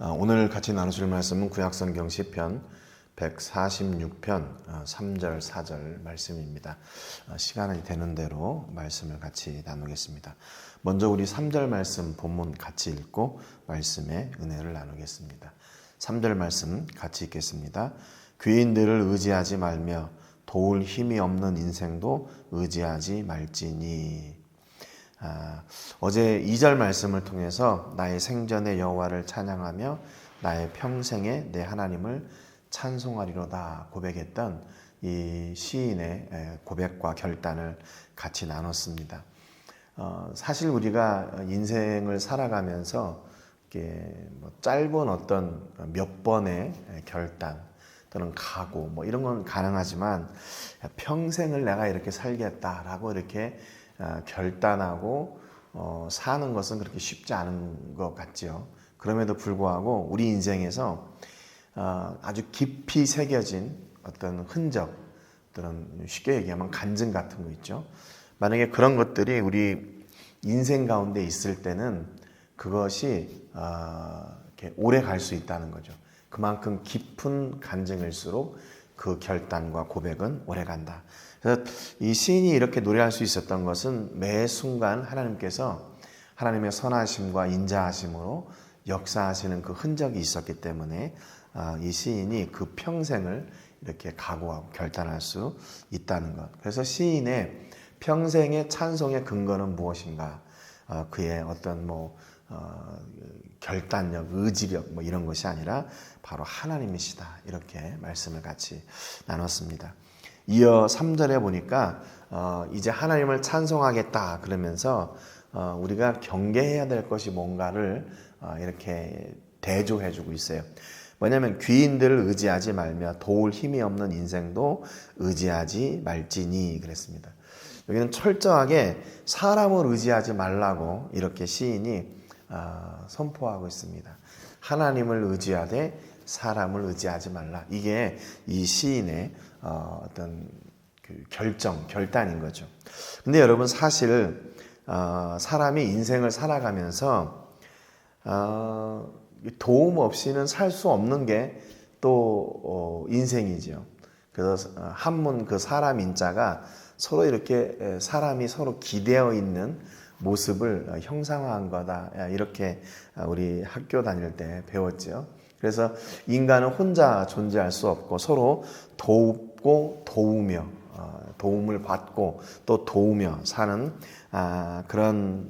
오늘 같이 나누실 말씀은 구약성경 시편 146편 3절 4절 말씀입니다. 시간이 되는 대로 말씀을 같이 나누겠습니다. 먼저 우리 3절 말씀 본문 같이 읽고 말씀의 은혜를 나누겠습니다. 3절 말씀 같이 읽겠습니다. 귀인들을 의지하지 말며 도울 힘이 없는 인생도 의지하지 말지니. 어제 2절 말씀을 통해서 나의 생전의 여호와를 찬양하며 나의 평생에 내 하나님을 찬송하리로다 고백했던 이 시인의 고백과 결단을 같이 나눴습니다. 사실 우리가 인생을 살아가면서 짧은 어떤 몇 번의 결단 또는 각오 이런 건 가능하지만 평생을 내가 이렇게 살겠다라고 이렇게 결단하고 사는 것은 그렇게 쉽지 않은 것 같지요. 그럼에도 불구하고 우리 인생에서 아주 깊이 새겨진 어떤 흔적, 또는 쉽게 얘기하면 간증 같은 거 있죠. 만약에 그런 것들이 우리 인생 가운데 있을 때는 그것이 이렇게 오래 갈 수 있다는 거죠. 그만큼 깊은 간증일수록 그 결단과 고백은 오래 간다. 그래서 이 시인이 이렇게 노래할 수 있었던 것은 매 순간 하나님께서 하나님의 선하심과 인자하심으로 역사하시는 그 흔적이 있었기 때문에 이 시인이 그 평생을 이렇게 각오하고 결단할 수 있다는 것. 그래서 시인의 평생의 찬송의 근거는 무엇인가? 그의 어떤 결단력, 의지력 이런 것이 아니라 바로 하나님이시다. 이렇게 말씀을 같이 나눴습니다. 이어 3절에 보니까 이제 하나님을 찬송하겠다 그러면서 우리가 경계해야 될 것이 뭔가를 이렇게 대조해주고 있어요. 뭐냐면 귀인들을 의지하지 말며 도울 힘이 없는 인생도 의지하지 말지니 그랬습니다. 여기는 철저하게 사람을 의지하지 말라고 이렇게 시인이 선포하고 있습니다. 하나님을 의지하되 사람을 의지하지 말라. 이게 이 시인의 어떤 그 결단인 거죠. 근데 여러분 사실 사람이 인생을 살아가면서 도움 없이는 살 수 없는 게 또 인생이죠. 그래서 한문 그 사람 인자가 서로 이렇게 사람이 서로 기대어 있는 모습을 형상화한 거다. 이렇게 우리 학교 다닐 때 배웠죠. 그래서 인간은 혼자 존재할 수 없고 서로 돕고 도우며 도움을 받고 또 도우며 사는 그런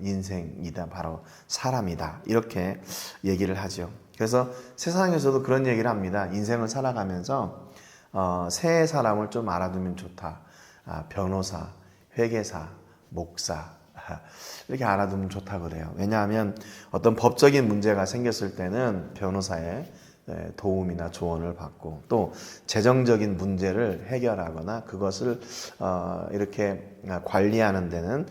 인생이다. 바로 사람이다. 이렇게 얘기를 하죠. 그래서 세상에서도 그런 얘기를 합니다. 인생을 살아가면서 세 사람을 좀 알아두면 좋다. 변호사, 회계사, 목사 이렇게 알아두면 좋다고 그래요. 왜냐하면 어떤 법적인 문제가 생겼을 때는 변호사의 도움이나 조언을 받고 또 재정적인 문제를 해결하거나 그것을 이렇게 관리하는 데는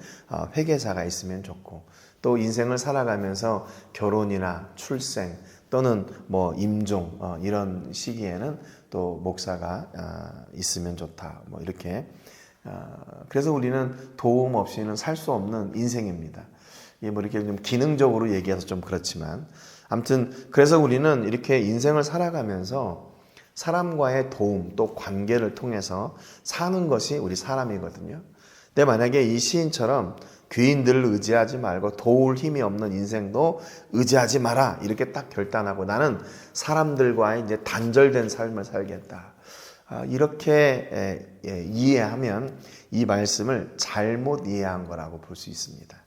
회계사가 있으면 좋고 또 인생을 살아가면서 결혼이나 출생 또는 임종 이런 시기에는 또 목사가 있으면 좋다. 이렇게 그래서 우리는 도움 없이는 살 수 없는 인생입니다. 이게 이렇게 좀 기능적으로 얘기해서 좀 그렇지만 아무튼 그래서 우리는 이렇게 인생을 살아가면서 사람과의 도움 또 관계를 통해서 사는 것이 우리 사람이거든요. 근데 만약에 이 시인처럼 귀인들을 의지하지 말고 도울 힘이 없는 인생도 의지하지 마라 이렇게 딱 결단하고 나는 사람들과의 이제 단절된 삶을 살겠다. 이렇게 이해하면 이 말씀을 잘못 이해한 거라고 볼 수 있습니다.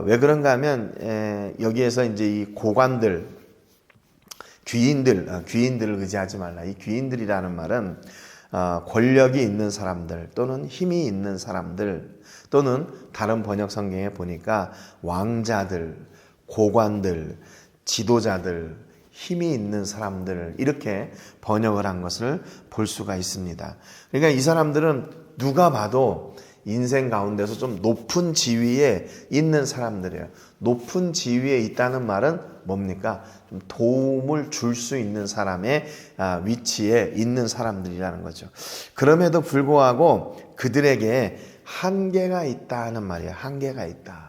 왜 그런가 하면 여기에서 이제 이 고관들, 귀인들을 의지하지 말라. 이 귀인들이라는 말은 권력이 있는 사람들 또는 힘이 있는 사람들 또는 다른 번역 성경에 보니까 왕자들, 고관들, 지도자들, 힘이 있는 사람들 이렇게 번역을 한 것을 볼 수가 있습니다. 그러니까 이 사람들은 누가 봐도 인생 가운데서 좀 높은 지위에 있는 사람들이에요. 높은 지위에 있다는 말은 뭡니까? 좀 도움을 줄 수 있는 사람의 위치에 있는 사람들이라는 거죠. 그럼에도 불구하고 그들에게 한계가 있다는 말이에요. 한계가 있다.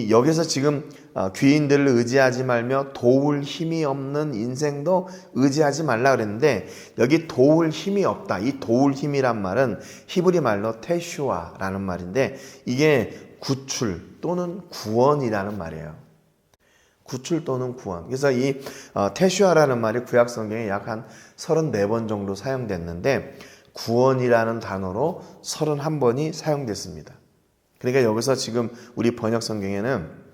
여기서 지금 귀인들을 의지하지 말며 도울 힘이 없는 인생도 의지하지 말라 그랬는데 여기 도울 힘이 없다. 이 도울 힘이란 말은 히브리 말로 테슈아라는 말인데 이게 구출 또는 구원이라는 말이에요. 구출 또는 구원. 그래서 이 테슈아라는 말이 구약 성경에 약 한 34번 정도 사용됐는데 구원이라는 단어로 31번이 사용됐습니다. 그러니까 여기서 지금 우리 번역 성경에는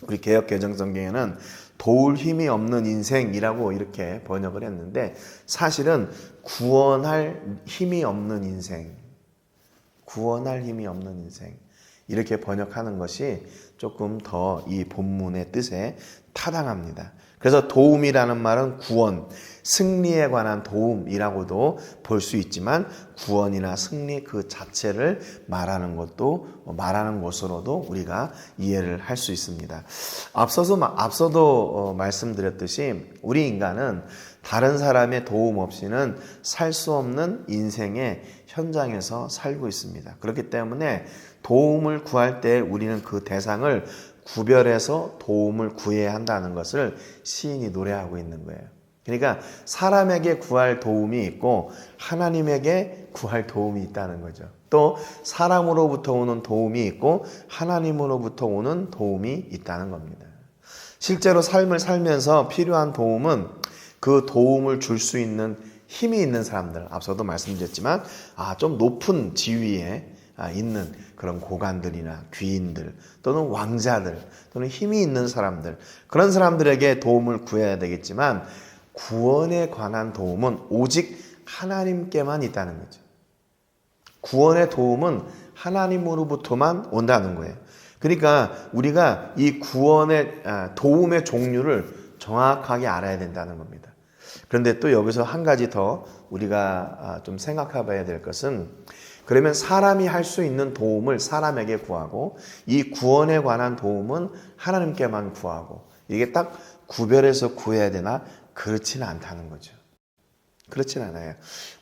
우리 개역 개정 성경에는 도울 힘이 없는 인생이라고 이렇게 번역을 했는데 사실은 구원할 힘이 없는 인생, 구원할 힘이 없는 인생 이렇게 번역하는 것이 조금 더 이 본문의 뜻에 타당합니다. 그래서 도움이라는 말은 구원, 승리에 관한 도움이라고도 볼 수 있지만 구원이나 승리 그 자체를 말하는 것으로도 우리가 이해를 할 수 있습니다. 앞서도 말씀드렸듯이 우리 인간은 다른 사람의 도움 없이는 살 수 없는 인생의 현장에서 살고 있습니다. 그렇기 때문에 도움을 구할 때 우리는 그 대상을 구별해서 도움을 구해야 한다는 것을 시인이 노래하고 있는 거예요. 그러니까 사람에게 구할 도움이 있고 하나님에게 구할 도움이 있다는 거죠. 또 사람으로부터 오는 도움이 있고 하나님으로부터 오는 도움이 있다는 겁니다. 실제로 삶을 살면서 필요한 도움은 그 도움을 줄 수 있는 힘이 있는 사람들, 앞서도 말씀드렸지만 좀 높은 지위에 있는 그런 고관들이나 귀인들 또는 왕자들 또는 힘이 있는 사람들, 그런 사람들에게 도움을 구해야 되겠지만 구원에 관한 도움은 오직 하나님께만 있다는 거죠. 구원의 도움은 하나님으로부터만 온다는 거예요. 그러니까 우리가 이 구원의 도움의 종류를 정확하게 알아야 된다는 겁니다. 그런데 또 여기서 한 가지 더 우리가 좀 생각해 봐야 될 것은, 그러면 사람이 할 수 있는 도움을 사람에게 구하고 이 구원에 관한 도움은 하나님께만 구하고 이게 딱 구별해서 구해야 되나? 그렇지는 않다는 거죠. 그렇진 않아요.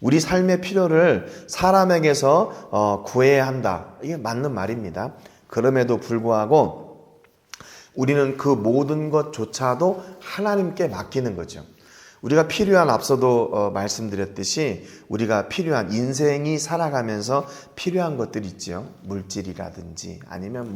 우리 삶의 필요를 사람에게서 구해야 한다. 이게 맞는 말입니다. 그럼에도 불구하고 우리는 그 모든 것조차도 하나님께 맡기는 거죠. 우리가 필요한, 앞서도 말씀드렸듯이 우리가 필요한, 인생이 살아가면서 필요한 것들이 있죠. 물질이라든지 아니면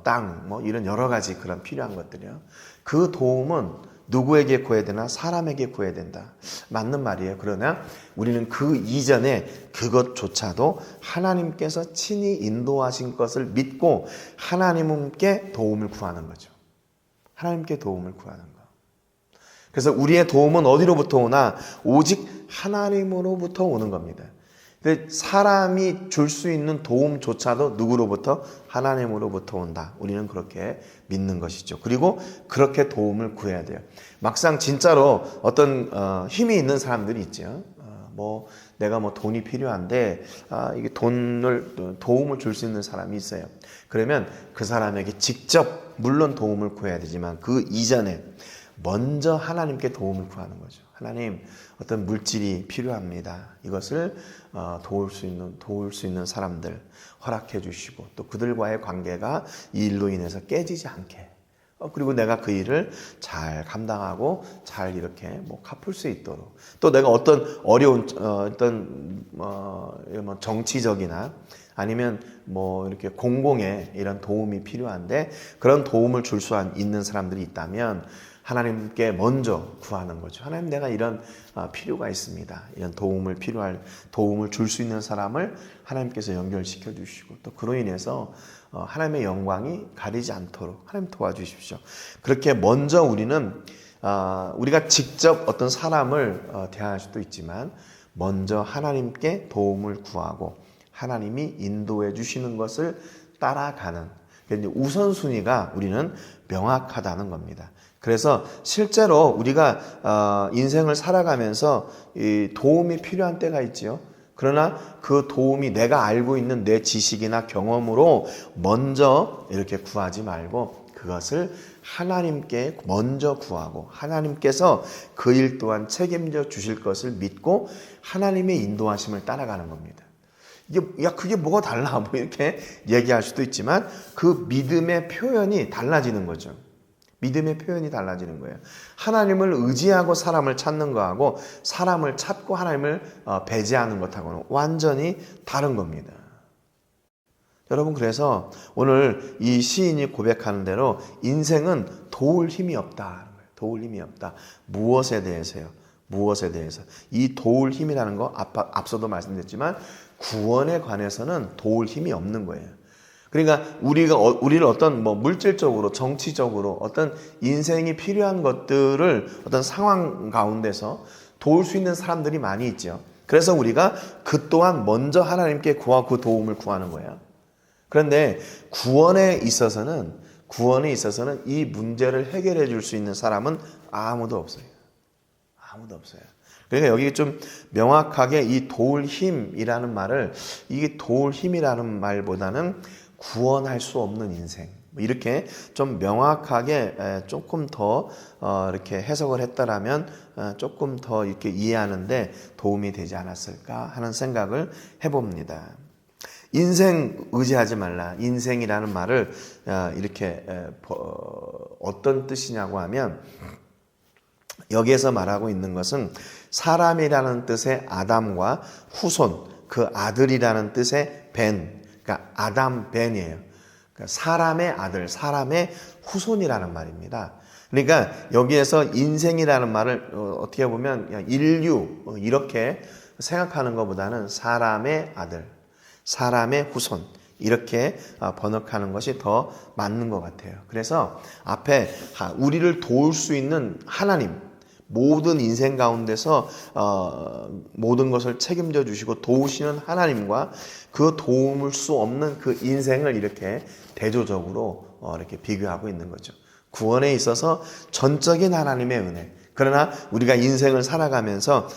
땅, 이런 여러 가지 그런 필요한 것들이요. 그 도움은 누구에게 구해야 되나? 사람에게 구해야 된다. 맞는 말이에요. 그러나 우리는 그 이전에 그것조차도 하나님께서 친히 인도하신 것을 믿고 하나님께 도움을 구하는 거죠. 하나님께 도움을 구하는 거. 그래서 우리의 도움은 어디로부터 오나? 오직 하나님으로부터 오는 겁니다. 근데 사람이 줄 수 있는 도움조차도 누구로부터? 하나님으로부터 온다. 우리는 그렇게 믿는 것이죠. 그리고 그렇게 도움을 구해야 돼요. 막상 진짜로 어떤 힘이 있는 사람들이 있죠. 내가 돈이 필요한데 이게 도움을 줄 수 있는 사람이 있어요. 그러면 그 사람에게 직접 물론 도움을 구해야 되지만 그 이전에 먼저 하나님께 도움을 구하는 거죠. 하나님, 어떤 물질이 필요합니다. 이것을 도울 수 있는 사람들 허락해 주시고, 또 그들과의 관계가 이 일로 인해서 깨지지 않게, 그리고 내가 그 일을 잘 감당하고 잘 이렇게 갚을 수 있도록, 또 내가 어떤 어려운 정치적이나 아니면 이렇게 공공의 이런 도움이 필요한데 그런 도움을 줄 수 있는 사람들이 있다면 하나님께 먼저 구하는 거죠. 하나님, 내가 이런 필요가 있습니다. 이런 도움을 줄 수 있는 사람을 하나님께서 연결시켜 주시고, 또 그로 인해서 하나님의 영광이 가리지 않도록 하나님 도와주십시오. 그렇게 먼저 우리는 우리가 직접 어떤 사람을 대할 수도 있지만 먼저 하나님께 도움을 구하고 하나님이 인도해 주시는 것을 따라가는, 우선순위가 우리는 명확하다는 겁니다. 그래서 실제로 우리가 인생을 살아가면서 이 도움이 필요한 때가 있지요. 그러나 그 도움이 내가 알고 있는 내 지식이나 경험으로 먼저 이렇게 구하지 말고 그것을 하나님께 먼저 구하고 하나님께서 그 일 또한 책임져 주실 것을 믿고 하나님의 인도하심을 따라가는 겁니다. 그게 뭐가 달라? 이렇게 얘기할 수도 있지만 그 믿음의 표현이 달라지는 거죠. 믿음의 표현이 달라지는 거예요. 하나님을 의지하고 사람을 찾는 거하고 사람을 찾고 하나님을 배제하는 것하고는 완전히 다른 겁니다. 여러분, 그래서 오늘 이 시인이 고백하는 대로 인생은 도울 힘이 없다. 도울 힘이 없다. 무엇에 대해서요? 무엇에 대해서? 이 도울 힘이라는 거 앞서도 말씀드렸지만 구원에 관해서는 도울 힘이 없는 거예요. 그러니까 우리를 어떤 물질적으로, 정치적으로 어떤 인생이 필요한 것들을 어떤 상황 가운데서 도울 수 있는 사람들이 많이 있죠. 그래서 우리가 그 또한 먼저 하나님께 구하고 그 도움을 구하는 거예요. 그런데 구원에 있어서는 이 문제를 해결해 줄 수 있는 사람은 아무도 없어요. 아무도 없어요. 그러니까 여기 좀 명확하게 이 도울 힘이라는 말을, 이게 도울 힘이라는 말보다는 구원할 수 없는 인생, 이렇게 좀 명확하게 조금 더 이렇게 해석을 했다라면 조금 더 이렇게 이해하는데 도움이 되지 않았을까 하는 생각을 해봅니다. 인생 의지하지 말라. 인생이라는 말을 이렇게 어떤 뜻이냐고 하면, 여기에서 말하고 있는 것은 사람이라는 뜻의 아담과 후손, 그 아들이라는 뜻의 벤, 그러니까 아담 벤이에요. 그러니까 사람의 아들, 사람의 후손이라는 말입니다. 그러니까 여기에서 인생이라는 말을 어떻게 보면 인류 이렇게 생각하는 것보다는 사람의 아들, 사람의 후손, 이렇게 번역하는 것이 더 맞는 것 같아요. 그래서 앞에 우리를 도울 수 있는 하나님, 모든 인생 가운데서 모든 것을 책임져 주시고 도우시는 하나님과 그 도움을 수 없는 그 인생을 이렇게 대조적으로 이렇게 비교하고 있는 거죠. 구원에 있어서 전적인 하나님의 은혜, 그러나 우리가 인생을 살아가면서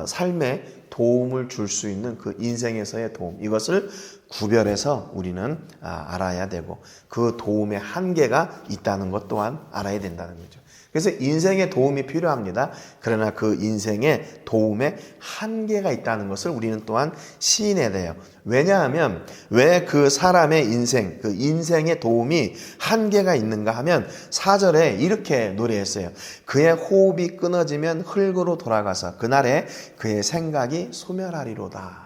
삶에 도움을 줄 수 있는 그 인생에서의 도움, 이것을 구별해서 우리는 알아야 되고 그 도움의 한계가 있다는 것 또한 알아야 된다는 거죠. 그래서 인생에 도움이 필요합니다. 그러나 그 인생에 도움에 한계가 있다는 것을 우리는 또한 시인해야 돼요. 왜냐하면 왜 그 사람의 인생, 그 인생의 도움이 한계가 있는가 하면 4절에 이렇게 노래했어요. 그의 호흡이 끊어지면 흙으로 돌아가서 그날에 그의 생각이 소멸하리로다.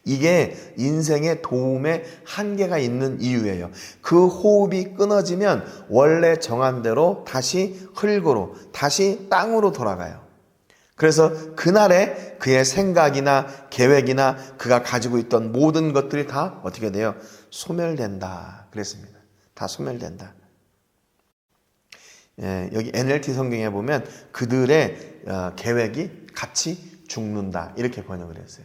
이게 인생의 도움에 한계가 있는 이유예요. 그 호흡이 끊어지면 원래 정한 대로 다시 흙으로, 다시 땅으로 돌아가요. 그래서 그날에 그의 생각이나 계획이나 그가 가지고 있던 모든 것들이 다 어떻게 돼요? 소멸된다 그랬습니다. 다 소멸된다. 여기 NLT 성경에 보면 그들의 계획이 같이 죽는다 이렇게 번역을 했어요.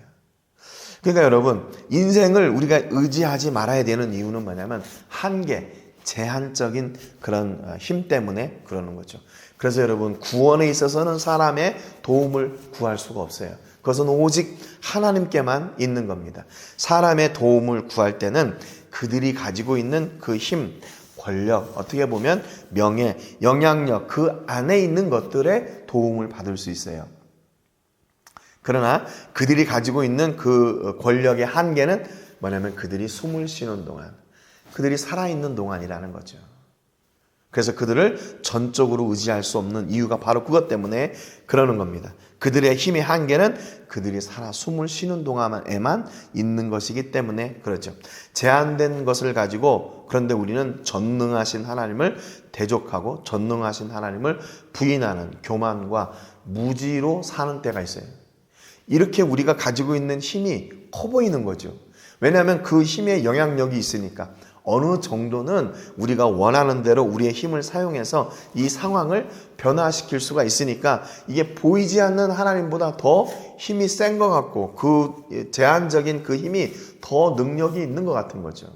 그러니까 여러분, 인생을 우리가 의지하지 말아야 되는 이유는 뭐냐면 한계, 제한적인 그런 힘 때문에 그러는 거죠. 그래서 여러분, 구원에 있어서는 사람의 도움을 구할 수가 없어요. 그것은 오직 하나님께만 있는 겁니다. 사람의 도움을 구할 때는 그들이 가지고 있는 그 힘, 권력, 어떻게 보면 명예, 영향력, 그 안에 있는 것들의 도움을 받을 수 있어요. 그러나 그들이 가지고 있는 그 권력의 한계는 뭐냐면 그들이 숨을 쉬는 동안, 그들이 살아있는 동안이라는 거죠. 그래서 그들을 전적으로 의지할 수 없는 이유가 바로 그것 때문에 그러는 겁니다. 그들의 힘의 한계는 그들이 살아 숨을 쉬는 동안에만 있는 것이기 때문에 그렇죠. 제한된 것을 가지고, 그런데 우리는 전능하신 하나님을 대적하고 전능하신 하나님을 부인하는 교만과 무지로 사는 때가 있어요. 이렇게 우리가 가지고 있는 힘이 커 보이는 거죠. 왜냐하면 그 힘의 영향력이 있으니까 어느 정도는 우리가 원하는 대로 우리의 힘을 사용해서 이 상황을 변화시킬 수가 있으니까 이게 보이지 않는 하나님보다 더 힘이 센 것 같고 그 제한적인 그 힘이 더 능력이 있는 것 같은 거죠.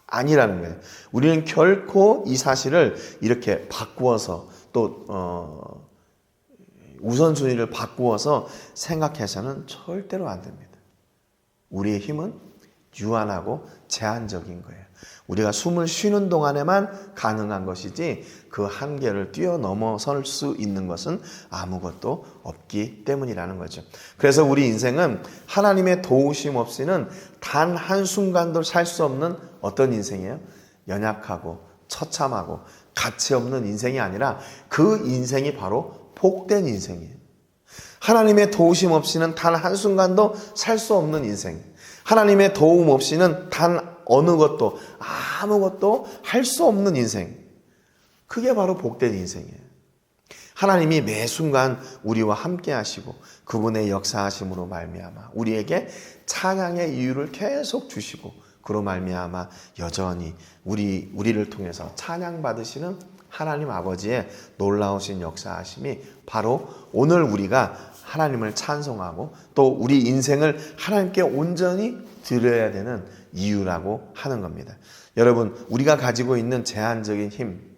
아니라는 거예요. 우리는 결코 이 사실을 이렇게 바꾸어서 또 우선순위를 바꾸어서 생각해서는 절대로 안 됩니다. 우리의 힘은 유한하고 제한적인 거예요. 우리가 숨을 쉬는 동안에만 가능한 것이지 그 한계를 뛰어넘어설 수 있는 것은 아무것도 없기 때문이라는 거죠. 그래서 우리 인생은 하나님의 도우심 없이는 단 한순간도 살 수 없는 어떤 인생이에요? 연약하고 처참하고 가치 없는 인생이 아니라 그 인생이 바로 복된 인생이에요. 하나님의 도우심 없이는 단 한순간도 살 수 없는 인생. 하나님의 도움 없이는 단 어느 것도 아무것도 할 수 없는 인생. 그게 바로 복된 인생이에요. 하나님이 매 순간 우리와 함께 하시고 그분의 역사하심으로 말미암아 우리에게 찬양의 이유를 계속 주시고 그로 말미암아 여전히 우리를 통해서 찬양받으시는 하나님 아버지의 놀라우신 역사하심이 바로 오늘 우리가 하나님을 찬송하고 또 우리 인생을 하나님께 온전히 드려야 되는 이유라고 하는 겁니다. 여러분, 우리가 가지고 있는 제한적인 힘,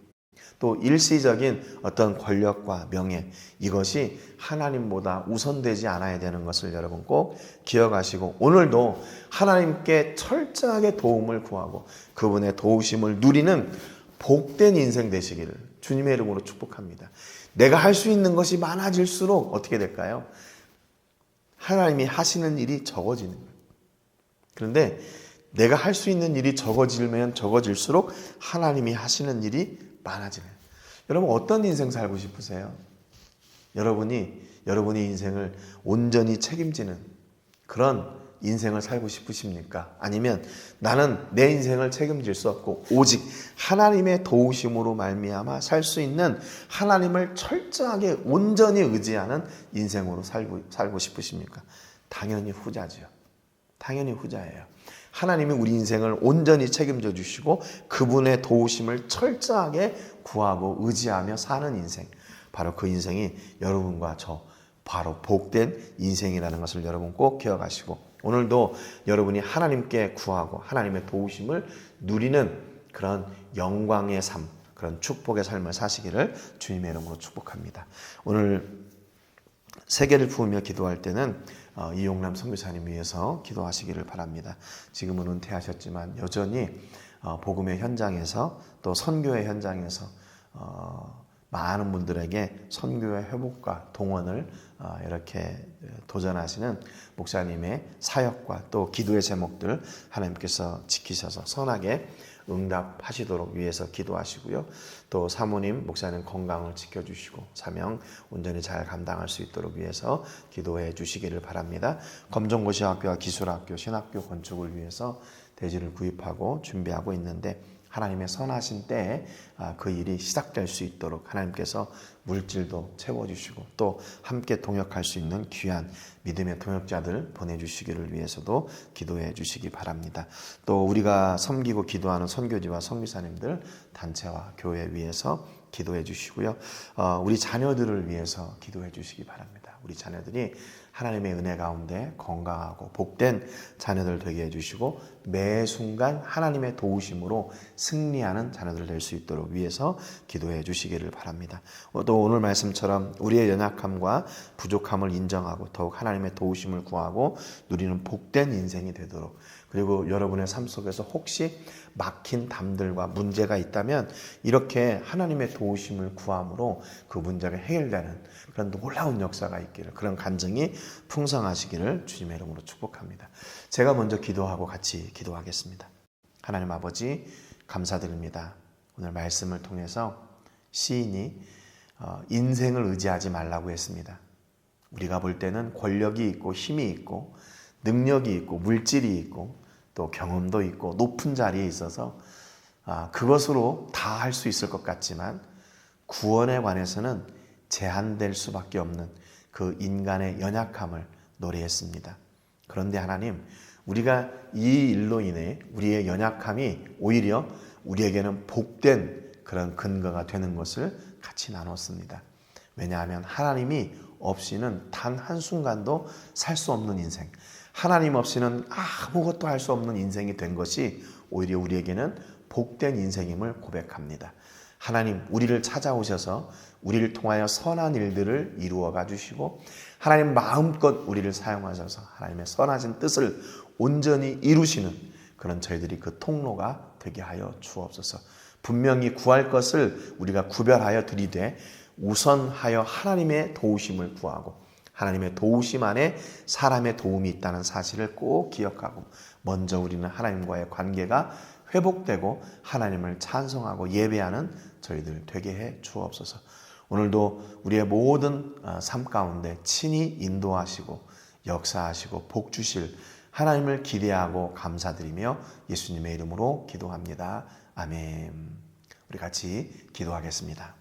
또 일시적인 어떤 권력과 명예, 이것이 하나님보다 우선되지 않아야 되는 것을 여러분 꼭 기억하시고 오늘도 하나님께 철저하게 도움을 구하고 그분의 도우심을 누리는 복된 인생 되시기를 주님의 이름으로 축복합니다. 내가 할 수 있는 것이 많아질수록 어떻게 될까요? 하나님이 하시는 일이 적어지는 거예요. 그런데 내가 할 수 있는 일이 적어지면 적어질수록 하나님이 하시는 일이 많아지네요. 여러분 어떤 인생 살고 싶으세요? 여러분이 인생을 온전히 책임지는 그런 인생을 살고 싶으십니까? 아니면 나는 내 인생을 책임질 수 없고 오직 하나님의 도우심으로 말미암아 살 수 있는 하나님을 철저하게 온전히 의지하는 인생으로 살고 싶으십니까? 당연히 후자죠. 당연히 후자예요. 하나님이 우리 인생을 온전히 책임져 주시고 그분의 도우심을 철저하게 구하고 의지하며 사는 인생, 바로 그 인생이 여러분과 저 바로 복된 인생이라는 것을 여러분 꼭 기억하시고 오늘도 여러분이 하나님께 구하고 하나님의 도우심을 누리는 그런 영광의 삶, 그런 축복의 삶을 사시기를 주님의 이름으로 축복합니다. 오늘 세계를 품으며 기도할 때는 이용남 선교사님 위해서 기도하시기를 바랍니다. 지금은 은퇴하셨지만 여전히 복음의 현장에서 또 선교의 현장에서 많은 분들에게 선교의 회복과 동원을 이렇게 도전하시는 목사님의 사역과 또 기도의 제목들 하나님께서 지키셔서 선하게 응답하시도록 위해서 기도하시고요. 또 사모님, 목사님 건강을 지켜주시고 사명 온전히 잘 감당할 수 있도록 위해서 기도해 주시기를 바랍니다. 검정고시학교와 기술학교, 신학교 건축을 위해서 대지를 구입하고 준비하고 있는데 하나님의 선하신 때에 그 일이 시작될 수 있도록 하나님께서 물질도 채워주시고 또 함께 동역할 수 있는 귀한 믿음의 동역자들 보내주시기를 위해서도 기도해 주시기 바랍니다. 또 우리가 섬기고 기도하는 선교지와 선교사님들 단체와 교회 위해서 기도해 주시고요. 우리 자녀들을 위해서 기도해 주시기 바랍니다. 우리 자녀들이 하나님의 은혜 가운데 건강하고 복된 자녀들 되게 해주시고 매 순간 하나님의 도우심으로 승리하는 자녀들 될 수 있도록 위해서 기도해 주시기를 바랍니다. 또 오늘 말씀처럼 우리의 연약함과 부족함을 인정하고 더욱 하나님의 도우심을 구하고 누리는 복된 인생이 되도록, 그리고 여러분의 삶 속에서 혹시 막힌 담들과 문제가 있다면 이렇게 하나님의 도우심을 구함으로 그 문제가 해결되는 그런 놀라운 역사가 있기를, 그런 간증이 풍성하시기를 주님의 이름으로 축복합니다. 제가 먼저 기도하고 같이 기도하겠습니다. 하나님 아버지 감사드립니다. 오늘 말씀을 통해서 시인이 인생을 의지하지 말라고 했습니다. 우리가 볼 때는 권력이 있고 힘이 있고 능력이 있고 물질이 있고 또 경험도 있고 높은 자리에 있어서 그것으로 다 할 수 있을 것 같지만 구원에 관해서는 제한될 수밖에 없는 그 인간의 연약함을 노래했습니다. 그런데 하나님, 우리가 이 일로 인해 우리의 연약함이 오히려 우리에게는 복된 그런 근거가 되는 것을 같이 나눴습니다. 왜냐하면 하나님이 없이는 단 한순간도 살 수 없는 인생, 하나님 없이는 아무것도 할 수 없는 인생이 된 것이 오히려 우리에게는 복된 인생임을 고백합니다. 하나님, 우리를 찾아오셔서 우리를 통하여 선한 일들을 이루어가 주시고 하나님 마음껏 우리를 사용하셔서 하나님의 선하신 뜻을 온전히 이루시는 그런 저희들이 그 통로가 되게 하여 주옵소서. 분명히 구할 것을 우리가 구별하여 드리되 우선하여 하나님의 도우심을 구하고 하나님의 도우심 안에 사람의 도움이 있다는 사실을 꼭 기억하고 먼저 우리는 하나님과의 관계가 회복되고 하나님을 찬송하고 예배하는 저희들 되게 해 주옵소서. 오늘도 우리의 모든 삶 가운데 친히 인도하시고 역사하시고 복 주실 하나님을 기대하고 감사드리며 예수님의 이름으로 기도합니다. 아멘. 우리 같이 기도하겠습니다.